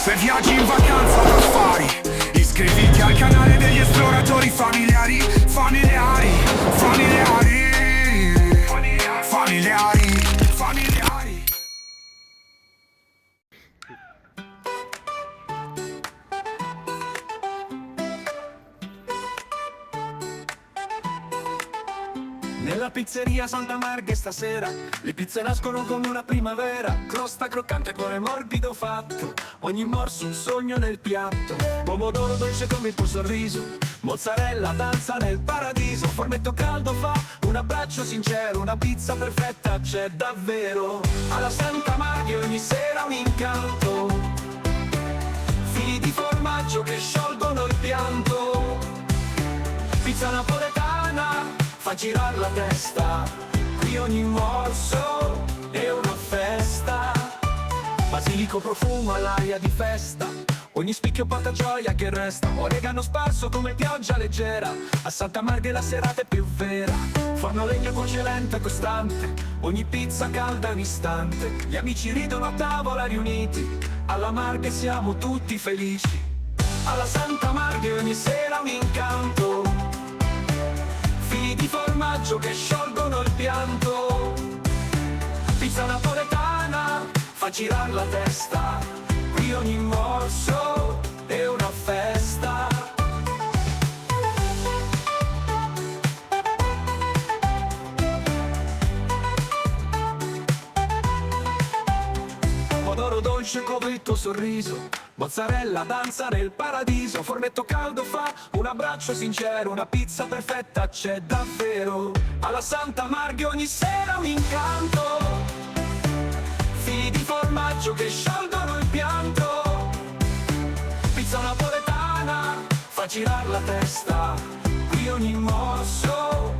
Se viaggi in vacanza o affari, iscriviti al canale degli esploratori familiari. Familiari, familiari, familiari, familiari. Nella pizzeria Santa Marghe stasera le pizze nascono come una primavera. Crosta croccante, cuore morbido fatto, ogni morso un sogno nel piatto. Pomodoro dolce come il tuo sorriso, mozzarella danza nel paradiso. Fornetto caldo fa un abbraccio sincero, una pizza perfetta c'è davvero. Alla Santa Marghe ogni sera un incanto, fili di formaggio che sciolgono il pianto. Pizza napoletana fa girare la testa, qui ogni morso è una festa. Basilico profumo all'aria di festa, ogni spicchio porta gioia che resta. Oregano sparso come pioggia leggera, a Santa Marghe la serata è più vera. Forno legno voce lenta e costante, ogni pizza calda è un istante. Gli amici ridono a tavola riuniti, alla Marghe siamo tutti felici. Alla Santa Marghe ogni sera un incanto, fili di formaggio che sciolgono il pianto. Pizza napoletana fa girare la testa, qui ogni morso è una festa. Pomodoro dolce come il tuo sorriso, mozzarella danza nel paradiso. Fornetto caldo fa un abbraccio sincero, una pizza perfetta c'è davvero. Alla Santa Marghe ogni sera un incanto, fili di formaggio che sciolgono il pianto. Pizza napoletana fa girare la testa, qui ogni morso